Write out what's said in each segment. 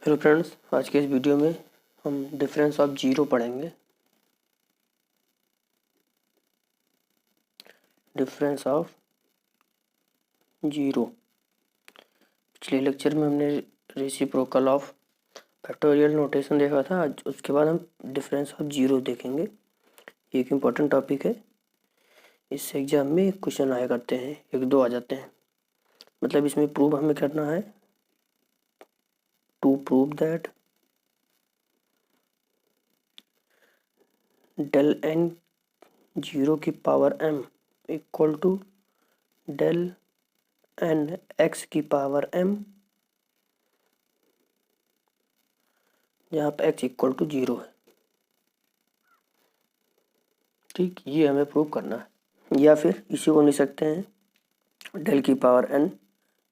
Hello friends, आज के इस वीडियो में हम डिफरेंस ऑफ जीरो पढ़ेंगे। Difference of zero. पिछले लेक्चर में हमने रेसिप्रोकल ऑफ फैक्टोरियल नोटेशन देखा था। आज उसके बाद हम डिफरेंस ऑफ जीरो देखेंगे। ये एक इम्पोर्टेंट टॉपिक है। इससे एग्जाम में क्वेश्चन आया करते हैं, एक दो आ जाते हैं। मतलब इसमें प्रूव हमें करना है to prove that del n zero की power m equal to del n x की पावर एम, जहाँ पे एक्स इक्वल टू जीरो है। ठीक, ये हमें प्रूव करना है। या फिर इसी को लिख सकते हैं डेल की पावर एन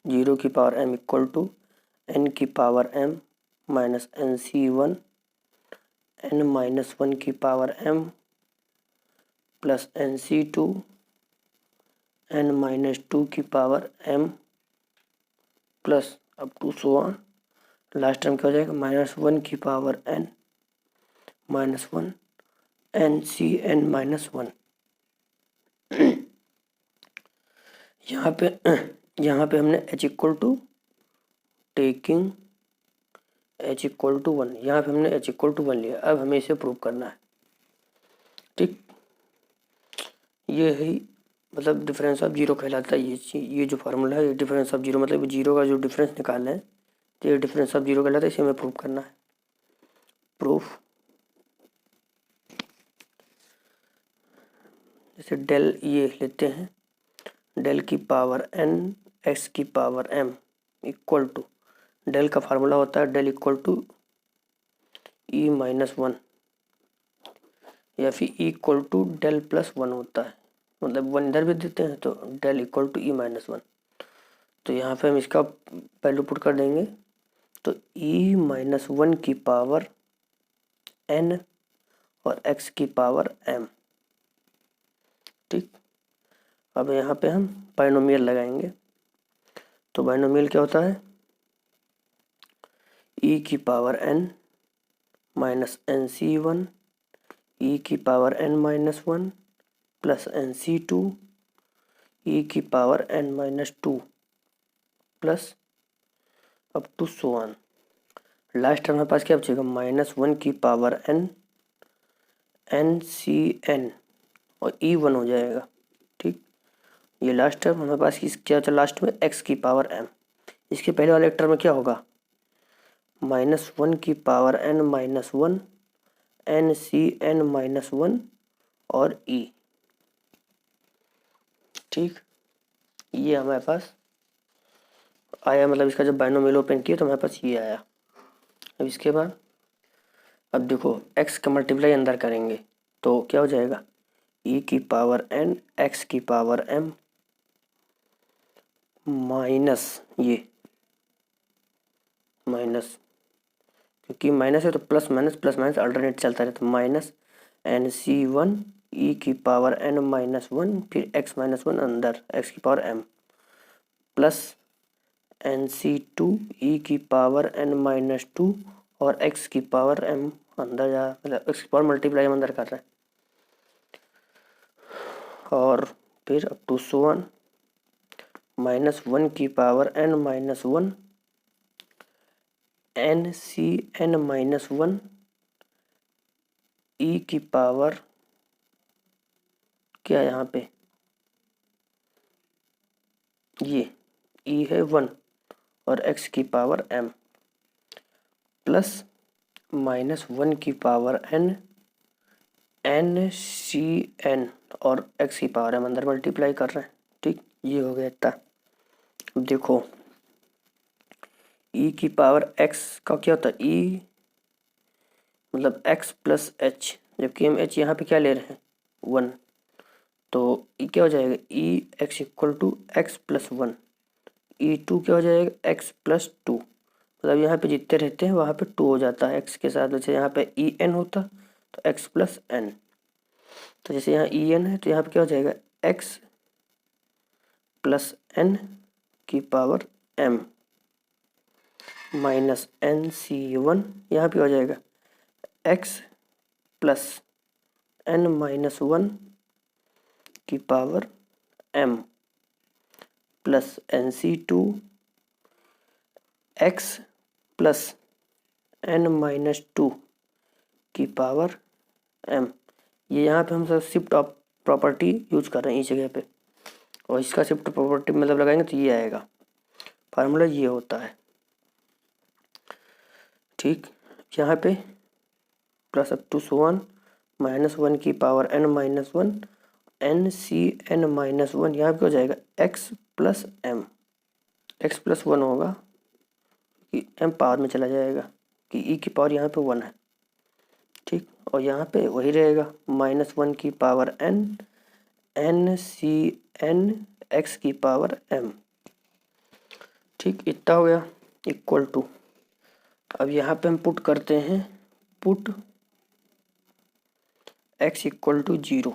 जीरो की power m equal to n की power m minus n C one n minus one की power m plus n C two n minus two की power m plus up to so on. Last term क्या हो जाएगा? Minus one की power n minus one n सी n minus one. यहाँ पे हमने h equal to taking h equal to one, यहाँ पे हमने h इक्वल टू वन लिया। अब हमें इसे प्रूव करना है। ठीक, ये है मतलब डिफरेंस ऑफ जीरो कहलाता है। ये जो फार्मूला है, ये डिफरेंस ऑफ जीरो मतलब जीरो का जो डिफरेंस निकालना है, तो ये डिफरेंस ऑफ जीरो कहलाता है। इसे हमें प्रूव करना है। प्रूफ, जैसे डेल ये लेते हैं, डेल की पावर एन एक्स की power m equal to, del का फार्मूला होता है del equal to e minus one या फिर e equal to del plus one होता है। मतलब वन इधर भी देते हैं तो del equal to e minus one. तो यहाँ पे हम इसका वैल्यू पुट कर देंगे, तो ई माइनस वन की पावर एन और एक्स की पावर एम। ठीक, अब यहाँ पे हम बाइनोमियल लगाएंगे। तो बाइनोमियल क्या होता है? ई की power n minus n C one E की power n minus one plus n C two E की power n minus two plus up to so on. Last हमारे पास क्या बचेगा? माइनस वन की पावर एन एन सी n और E one हो जाएगा। ठीक, ये लास्ट टर्म हमारे पास क्या बचा लास्ट में? एक्स की पावर एम। इसके पहले वाले टर्म में क्या होगा? माइनस वन की power n minus one n सी एन माइनस वन और ई। ठीक, ये हमारे पास आया। मतलब इसका जब बाइनोमियल ओपन किया तो हमारे पास ये आया। अब इसके बाद अब देखो, x का मल्टीप्लाई अंदर करेंगे तो क्या हो जाएगा? e की पावर n x की पावर m माइनस ये माइनस, क्योंकि माइनस है तो प्लस माइनस अल्टरनेट चलता रहता है। Minus n C one E की पावर n माइनस वन फिर x माइनस वन अंदर x की power m plus n C two E की पावर n माइनस टू और x की पावर m अंदर जा, मतलब x की पावर मल्टीप्लाई हम अंदर कर रहे हैं। और फिर up to so one minus one की power n minus one n सी एन माइनस वन ई की पावर क्या है यहाँ पे? ये ई है वन और x की power m plus minus one की पावर n एन सी एन और x की पावर m अंदर मल्टीप्लाई कर रहे हैं। ठीक, ये हो गया इतना। अब देखो, e की पावर x का क्या होता है? e मतलब x प्लस h, जबकि हम h यहाँ पे क्या ले रहे हैं? वन। तो e क्या हो जाएगा? e x equal to x plus one. E two क्या हो जाएगा? x plus two. मतलब यहाँ पे जितने रहते हैं वहाँ पे टू हो जाता है x के साथ। जैसे यहाँ पे ई एन होता तो x प्लस एन। तो जैसे यहाँ ई एन है तो यहाँ पे क्या हो जाएगा? x प्लस एन की पावर m माइनस NC1, यहाँ पे हो जाएगा x प्लस n-1 की power m plus NC2 x plus n-2 की पावर m। ये यहाँ पे हम सब शिफ्ट ऑफ प्रॉपर्टी यूज कर रहे हैं इस जगह पे, और इसका शिफ्ट प्रॉपर्टी मतलब लगाएंगे तो ये आएगा, फार्मूला ये होता है। ठीक, यहाँ पे plus up to so one -1 की पावर n-1 NC n-1, यहाँ पे हो जाएगा x plus m, x plus 1 होगा कि m पावर में चला जाएगा कि e की पावर यहाँ पे 1 है। ठीक, और यहाँ पे वही रहेगा -1 की power n NC n x की पावर m। ठीक, इतना हो गया इक्वल टू, अब यहाँ पे हम पुट करते हैं, put x equal to 0,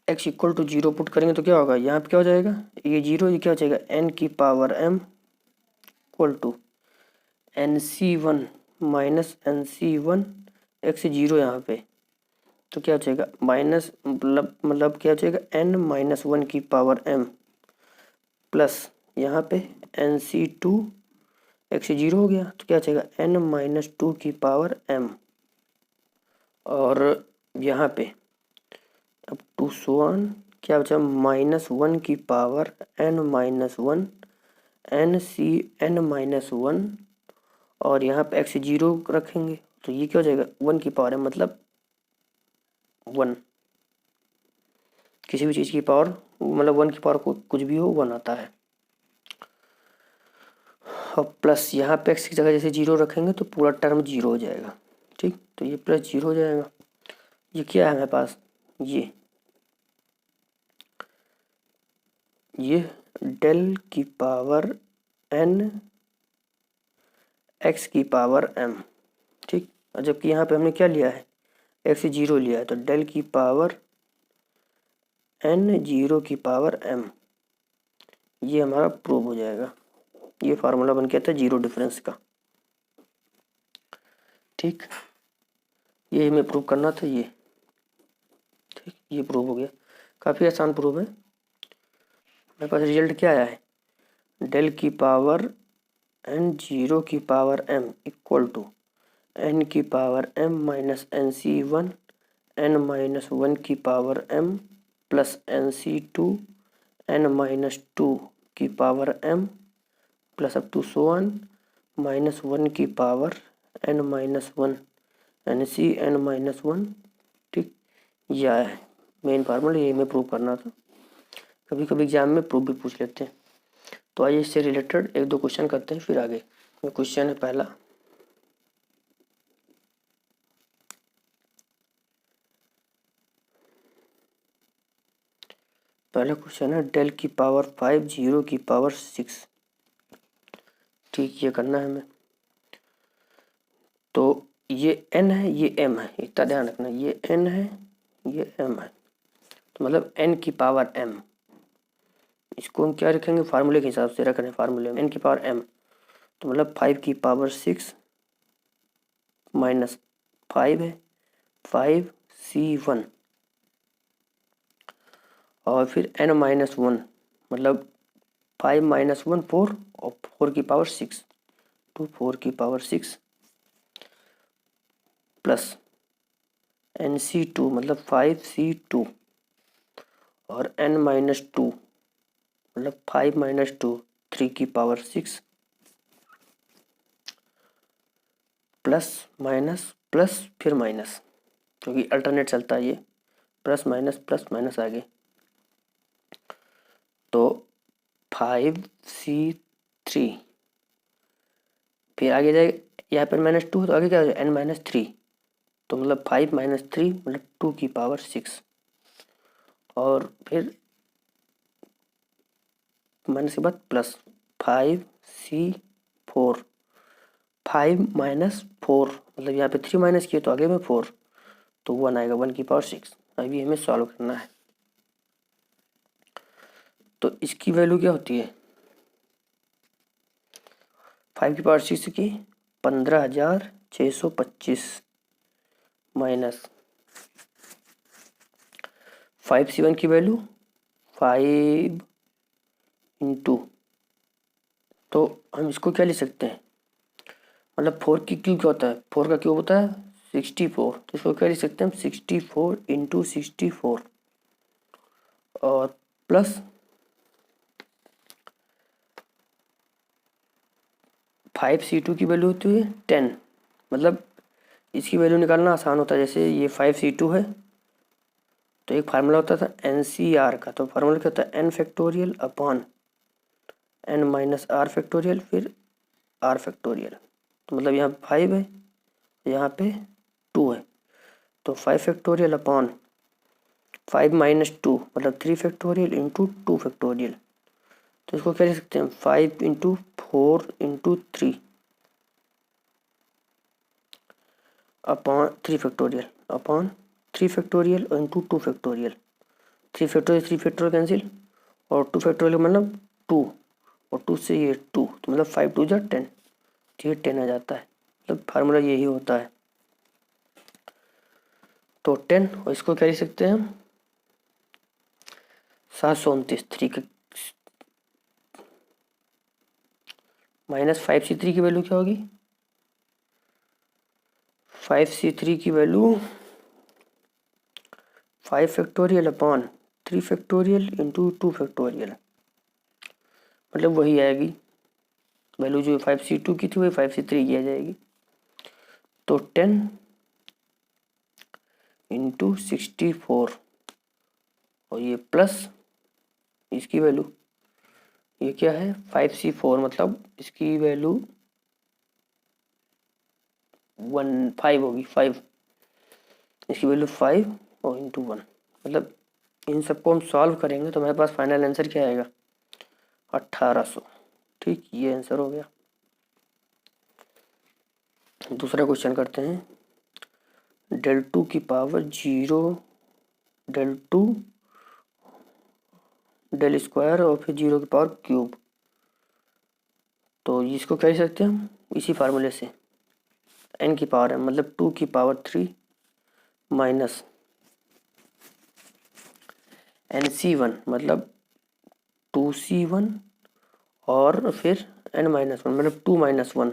x equal to 0 put करेंगे तो क्या होगा, यहाँ पे क्या हो जाएगा, ये 0, ये क्या हो जाएगा n की power m equal to NC1 minus NC1 x 0 यहाँ पे, तो क्या हो जाएगा माइनस मतलब क्या हो जाएगा n-1 की पावर m प्लस यहाँ पे NC2 x 0 हो गया, तो क्या हो जाएगा n-2 की पावर m, और यहाँ पे अब टू सो वन क्या बचा -1 की पावर n-1 NC n-1, और यहाँ पे x 0 रखेंगे तो ये क्या हो जाएगा 1 की पावर है, मतलब 1, किसी भी चीज़ की पावर मतलब 1 की पावर को कुछ भी हो 1 आता है। और प्लस यहाँ पे x की जगह जैसे 0 रखेंगे तो पूरा टर्म 0 हो जाएगा। ठीक, तो ये प्लस 0 हो जाएगा। ये क्या है हमारे पास, ये डेल की पावर n x की पावर m। ठीक, और जबकि यहाँ पे हमने क्या लिया है, x 0 लिया है, तो डेल की पावर n 0 की पावर m, ये हमारा प्रूव हो जाएगा। ये फार्मूला बन गया था जीरो डिफरेंस का। ठीक, ये हमें प्रूव करना था ये। ठीक, ये प्रूव हो गया, काफ़ी आसान प्रूव है। मेरे पास रिजल्ट क्या आया है, डेल की पावर n 0 की power m equal to n की power m minus NC1 n-1 की power m plus NC2 n-2 की power m plus up to so one -1 की पावर n-1 NC n-1। ठीक, यह है मेन फार्मूला, ये हमें प्रूव करना था। कभी कभी एग्जाम में प्रूफ भी पूछ लेते हैं। तो आइए इससे रिलेटेड एक दो क्वेश्चन करते हैं, फिर आगे। क्वेश्चन है पहला, क्वेश्चन है डेल की पावर 5 0 की पावर 6। ठीक, ये करना है हमें। तो ये n है, ये m है, इतना ध्यान रखना, ये n है, ये m है, तो मतलब n की पावर m। इसको हम क्या रखेंगे, फार्मूले के हिसाब से रख रहे हैं, फार्मूले में n की पावर m, तो मतलब 5 की पावर 6 माइनस 5 है 5C1, और फिर n-1 मतलब 5 - 1 4, और 4 की पावर 6 तो 4 की पावर 6 प्लस NC2 मतलब 5C2, और n-2 मतलब 5 - 2 3 की पावर 6 प्लस माइनस प्लस फिर माइनस, क्योंकि अल्टरनेट चलता है ये, प्लस माइनस आगे, तो 5C3, फिर आगे जाएगा, यहाँ पर -2 तो आगे क्या हो जाएगा n-3, तो मतलब 5 - 3 मतलब 2 की पावर 6, और फिर माइनस के बाद प्लस 5C4, 5 - 4 मतलब यहाँ पे 3 माइनस किए तो आगे में 4, तो 1 आएगा 1 की पावर 6। अभी हमें सॉल्व करना है, तो इसकी वैल्यू क्या होती है, 5⁻6 की 15,625 माइनस 5C1 की वैल्यू 5 इंटू, तो हम इसको क्या लिख सकते हैं, मतलब 4 की क्यूब क्या होता है, 4 का क्यूब होता है 64, तो इसको क्या लिख सकते हैं हम 64 इंटू 64 और प्लस 5C2 की वैल्यू होती है 10, मतलब इसकी वैल्यू निकालना आसान होता है। जैसे ये 5C2 है तो एक फार्मूला होता था NCR का, तो फार्मूला क्या होता है n factorial upon n minus r factorial फिर r फैक्टोरियल, तो मतलब यहाँ 5 है यहाँ पे 2 है, तो 5 फैक्टोरियल अपॉन 5 माइनस 2 मतलब 3 फैक्टोरियल इंटू 2 फैक्टोरियल, तो इसको क्या लिख सकते हैं 5 into 4 into 3 upon 3 factorial upon 3 factorial into 2 factorial, 3 factorial cancel और 2 फैक्टोरियल मतलब 2 और 2 से ये 2, तो मतलब 5 2 जा 10, तो ये 10 आ जाता है, मतलब फार्मूला यही होता है। तो 10 और इसको क्या लिख सकते हैं हम 729, 3 का माइनस 5C3 की वैल्यू क्या होगी, 5C3 की value 5 factorial upon 3 factorial into 2 factorial, मतलब वही आएगी वैल्यू जो 5C2 की थी वही 5C3 की आ जाएगी। तो 10 इंटू 64 और ये प्लस इसकी वैल्यू ये क्या है 5C4, मतलब इसकी वैल्यू 5 होगी, 5 इसकी वैल्यू 5 और इंटू 1, मतलब इन सबको हम सॉल्व करेंगे तो हमारे पास फाइनल आंसर क्या आएगा 1800। ठीक, ये आंसर हो गया। दूसरा क्वेश्चन करते हैं del 2 की पावर 0 del 2 del स्क्वायर और फिर 0 की पावर क्यूब, तो इसको कह सकते हैं हम इसी फार्मूले से n की पावर है मतलब 2 की पावर 3 माइनस NC1 मतलब 2C1 और फिर n माइनस 1 मतलब 2 माइनस 1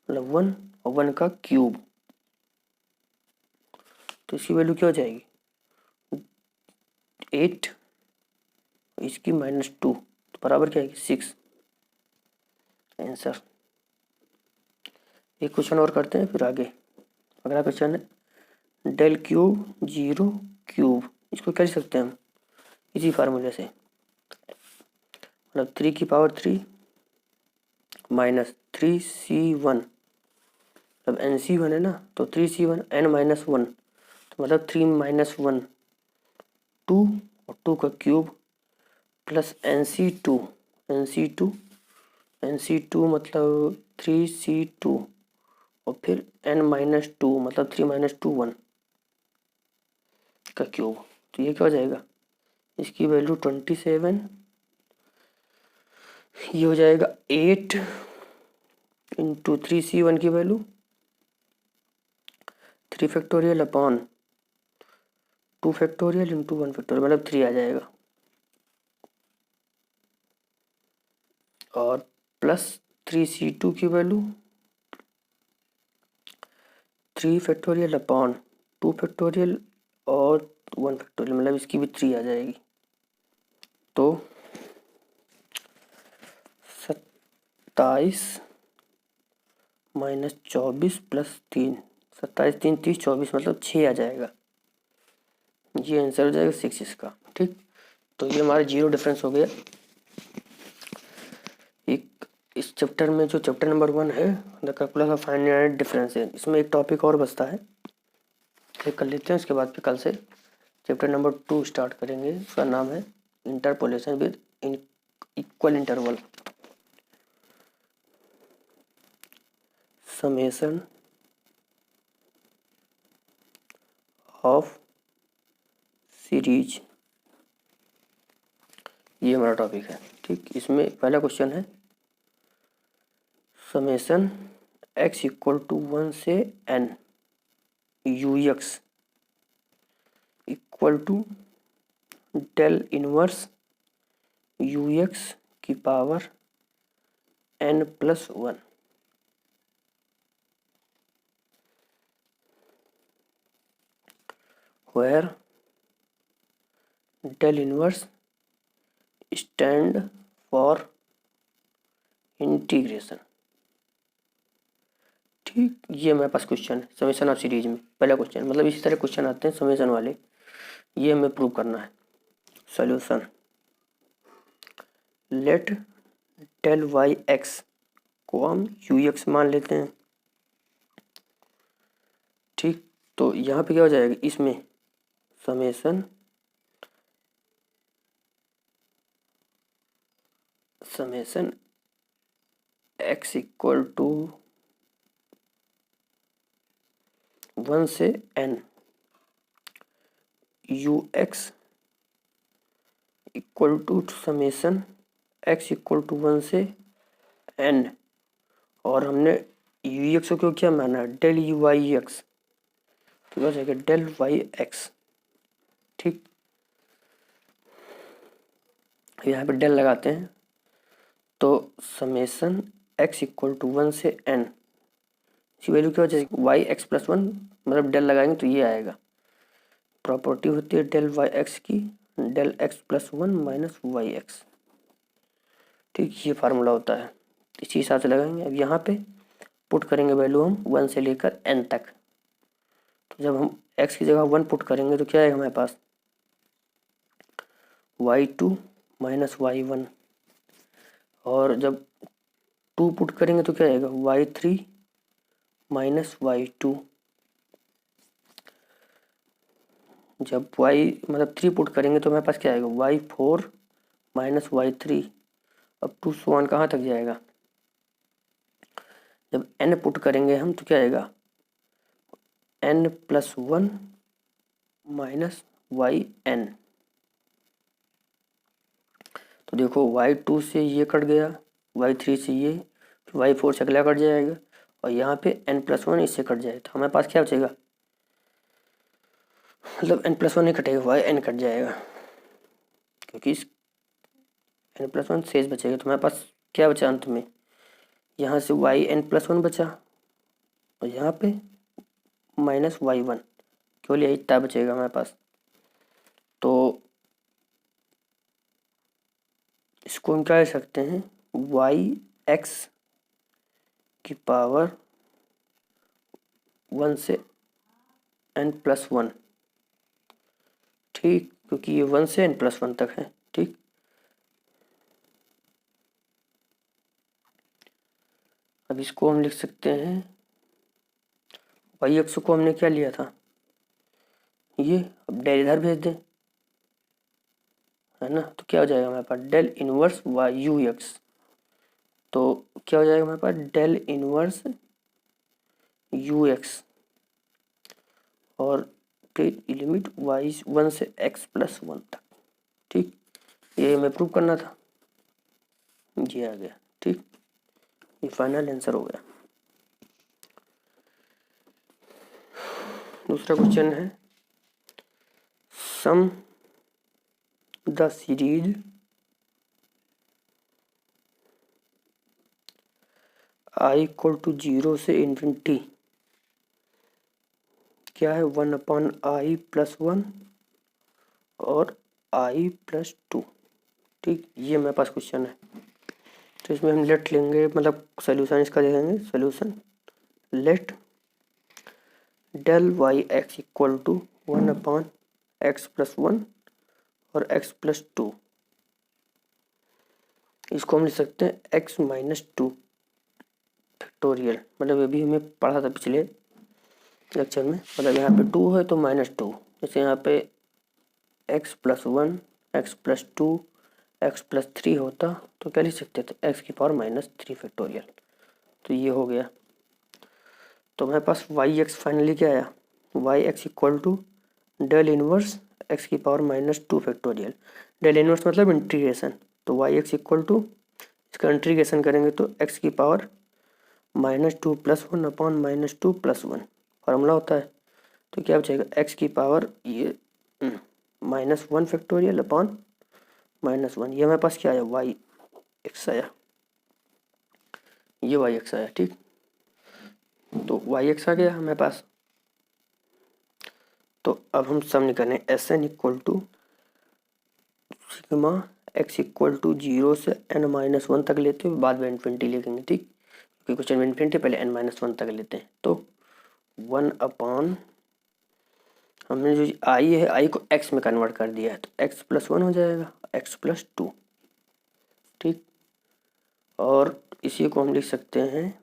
मतलब 1 और 1 का क्यूब, तो इसकी वैल्यू क्या हो जाएगी 8, इसकी -2 तो बराबर क्या है 6 आंसर। एक क्वेश्चन और करते हैं फिर आगे। अगला क्वेश्चन है del क्यूब 0 क्यूब, इसको क्या लिख सकते हैं हम इसी फार्मूले से, मतलब 3 की पावर 3 माइनस 3C1 मतलब NC1 है ना, तो 3C1 n माइनस 1 तो मतलब 3 माइनस 1 2 और 2 का क्यूब प्लस NC2 मतलब 3C2 और फिर n माइनस 2 मतलब 3 माइनस 2 1 का क्यूब, तो ये क्या हो जाएगा इसकी वैल्यू 27, ये हो जाएगा 8 इंटू 3C1 की value 3 factorial upon 2 factorial into 1 factorial मतलब 3 आ जाएगा और प्लस 3C2 की वैल्यू 3 फैक्टोरियल अपॉन 2 फैक्टोरियल और 1 फैक्टोरियल मतलब इसकी भी 3 आ जाएगी। तो 27 माइनस 24 प्लस 3 27 3 30 24 मतलब 6 आ जाएगा, ये आंसर हो जाएगा 6 इसका। ठीक, तो ये हमारा जीरो डिफरेंस हो गया। एक इस चैप्टर में जो चैप्टर नंबर 1 है the calculus of finite difference है, इसमें एक टॉपिक और बचता है, ये कर लेते हैं। उसके बाद फिर कल से चैप्टर नंबर 2 स्टार्ट करेंगे, उसका नाम है interpolation with equal interval, summation of series, ये हमारा टॉपिक है। ठीक, इसमें पहला क्वेश्चन है समेसन x इक्वल टू 1 से n u x equal to del inverse u x की power n+1 where del inverse stand for integration. ठीक, ये मेरे पास क्वेश्चन है समेशन ऑफ सीरीज में पहला क्वेश्चन, मतलब इसी तरह क्वेश्चन आते हैं समेशन वाले, ये हमें प्रूव करना है। Solution, let del y x को हम यू एक्स मान लेते हैं। ठीक, तो यहाँ पे क्या हो जाएगा, इसमें समेशन एक्स इक्वल टू 1 से n u x equal to summation x equal to 1 से n, और हमने यू एक्स को क्या माना, डेल यू वाई एक्स, तो क्या जाएगा डेल वाई एक्स। ठीक, यहाँ पे डेल लगाते हैं तो समेशन एक्स इक्वल टू 1 से n, इसकी वैल्यू क्या हो जाएगी वाई एक्स प्लस 1, मतलब डेल लगाएंगे तो ये आएगा। प्रॉपर्टी होती है डेल वाई एक्स की, del x plus 1 minus y x. ठीक, ये फार्मूला होता है, इसी हिसाब से लगाएंगे। अब यहाँ पे पुट करेंगे वैल्यू हम 1 से लेकर n तक, तो जब हम x की जगह 1 पुट करेंगे तो क्या आएगा हमारे पास y2 माइनस y1, और जब 2 पुट करेंगे तो क्या आएगा y3 माइनस y2, जब y मतलब 3 पुट करेंगे तो हमारे पास क्या आएगा y4 माइनस y3, अब 2 से 1 कहाँ तक जाएगा। जब n पुट करेंगे हम तो क्या आएगा n+1 माइनस yn, तो देखो y2 से ये कट गया, y3 से ये, फिर y4 से अगला कट जाएगा, और यहाँ पे n+1 इससे कट जाएगा, तो हमारे पास क्या बचेगा, मतलब n+1 नहीं कटेगा, yn कट जाएगा, क्योंकि इस n+1 शेष बचेगा, तो हमारे पास क्या बचा अंत में, यहाँ से yn+1 बचा, और यहाँ पे माइनस y1, केवल यही इतना बचेगा हमारे पास। तो इसको हम क्या कह सकते हैं, वाई एक्स की पावर 1 से n+1। ठीक, क्योंकि ये 1 से n+1 तक है। ठीक, अब इसको हम लिख सकते हैं, वाई एक्स को हमने क्या लिया था ये, अब डेल इधर भेज दें, है ना, तो क्या हो जाएगा हमारे पास del inverse y u x, तो क्या हो जाएगा हमारे पास डेल इनवर्स यू एक्स, और फिर लिमिट वाई 1 से x+1 तक। ठीक, ये हमें प्रूव करना था, ये आ गया। ठीक, ये फाइनल आंसर हो गया। दूसरा क्वेश्चन है, sum the series i equal to 0 से इन्फिनिटी क्या है 1/i+1 और i+2। ठीक, ये मेरे पास क्वेश्चन है, तो इसमें हम लेट लेंगे, मतलब सोल्यूशन इसका देखेंगे। Solution, let del y x equal to 1/x+1 और x+2, इसको हम लिख सकते हैं x-2 फैक्टोरियल, मतलब अभी हमें पढ़ा था पिछले लेक्चर में, मतलब यहाँ पे 2 है तो -2, जैसे यहाँ पे x+1 x+2 x+3 होता तो क्या लिख सकते थे x की पावर -3 फैक्टोरियल, तो ये हो गया। तो हमारे पास वाई एक्स फाइनली क्या आया, y x equal to del inverse x की पावर -2 फैक्टोरियल, डेल इनवर्स मतलब इंटीग्रेशन, तो वाई एक्स इक्वल टू इसका इंटीग्रेशन करेंगे तो एक्स की पावर -2 + 1 अपॉन -2 + 1 फार्मूला होता है। तो क्या बचेगा, x की पावर ये -1 फैक्टोरियल अपॉन -1, ये हमारे पास क्या आया, वाई एक्स आया, ये वाई एक्स आया। ठीक, तो वाई एक्स आ गया हमारे पास। तो अब हम सम निकालें, s n equal to sigma x equal to 0 से n-1 तक लेते हुए बाद में इन्फिनिटी लिखेंगे। ठीक, क्योंकि क्वेश्चन में इन्फिनिटी, पहले n-1 तक लेते हैं। तो 1 अपॉन, हमने जो आई है, आई को एक्स में कन्वर्ट कर दिया है, तो x + 1 हो जाएगा, x + 2। ठीक, और इसी को हम लिख सकते हैं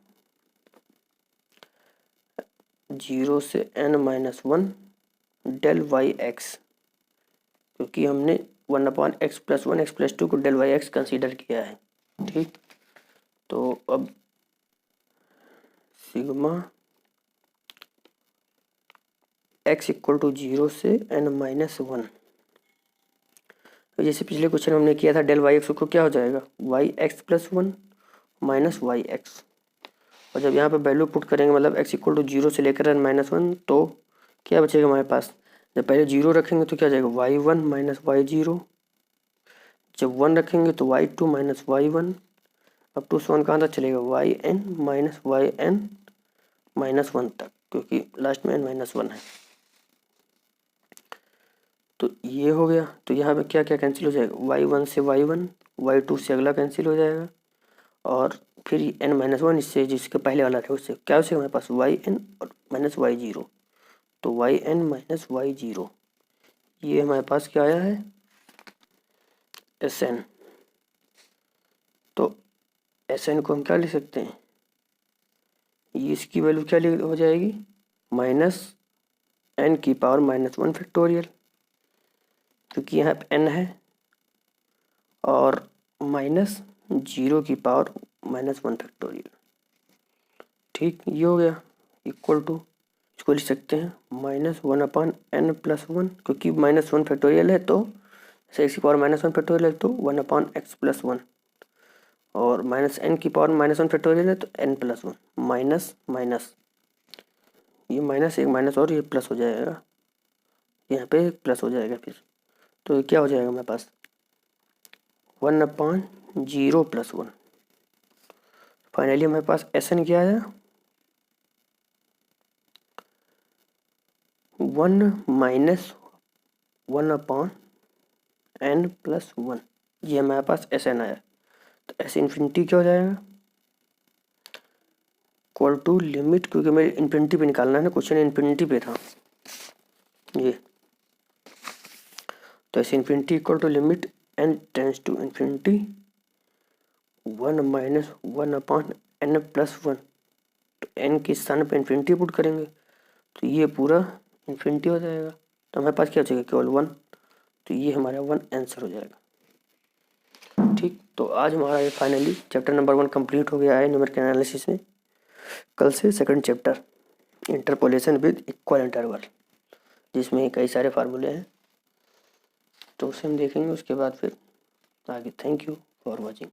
0 से n-1 del वाई एक्स, क्योंकि हमने 1 अपॉन x + 1 x + 2 को del वाई एक्स कंसिडर किया है। ठीक, तो अब सिग्मा x इक्वल टू 0 से n-1, तो जैसे पिछले क्वेश्चन हमने किया था del वाई एक्स को क्या हो जाएगा, y x + 1 minus y x, और जब यहाँ पे वैल्यू पुट करेंगे मतलब x इक्वल टू 0 से लेकर n-1, तो क्या बचेगा हमारे पास, जब पहले 0 रखेंगे तो क्या जाएगा, y1 माइनस y0, जब 1 रखेंगे तो y2 माइनस y1, अब टू से 1 कहाँ तक चलेगा, yn माइनस yn -1 तक, क्योंकि लास्ट में n-1 है। तो ये हो गया, तो यहाँ पे क्या क्या कैंसिल हो जाएगा, y1 से y1, y2 से अगला कैंसिल हो जाएगा, और फिर n-1 इससे जिसके पहले वाला था उससे क्या हो जाएगा हमारे पास, yn और माइनस y0, तो yn माइनस y0, ये हमारे पास क्या आया है, Sn। तो Sn को हम क्या लिख सकते हैं, ये इसकी वैल्यू क्या हो जाएगी, -n की पावर -1 फैक्टोरियल, क्योंकि यहाँ पे n है, और -0 की पावर -1 फैक्टोरियल। ठीक, ये हो गया, इक्वल टू, इसको लिख सकते हैं -1 अपॉन n + 1, क्योंकि -1 फैक्टोरियल है तो x की पावर -1 फैक्टोरियल है तो 1 अपॉन x + 1, और -n की पावर -1 फैक्टोरियल है तो n + 1, माइनस माइनस, ये माइनस एक माइनस और ये प्लस हो जाएगा, यहाँ पे प्लस हो जाएगा फिर, तो ये क्या हो जाएगा हमारे पास, 1 अपॉन 0 + 1। फाइनली हमारे पास Sn क्या आया, 1 माइनस 1 अपॉन n + 1, ये हमारे पास Sn आया। तो S इन्फिनिटी क्या हो जाएगा, इक्वल टू लिमिट, क्योंकि मेरे इन्फिनिटी पे निकालना है ना, क्वेश्चन इन्फिनिटी पे था ये, तो S infinity equal to limit n tends to infinity 1 minus 1 upon n + 1, तो n के स्थान पे इन्फिनिटी पुट करेंगे तो ये पूरा इन्फिनिटी हो जाएगा, तो हमारे पास क्या हो जाएगा, केवल 1, तो ये हमारा 1 आंसर हो जाएगा। ठीक, तो आज हमारा ये फाइनली चैप्टर नंबर 1 कंप्लीट हो गया है न्यूमेरिकल एनालिसिस में। कल से second chapter interpolation with equal interval, जिसमें कई सारे फार्मूले हैं, तो उसे हम देखेंगे उसके बाद फिर आगे। Thank you for watching.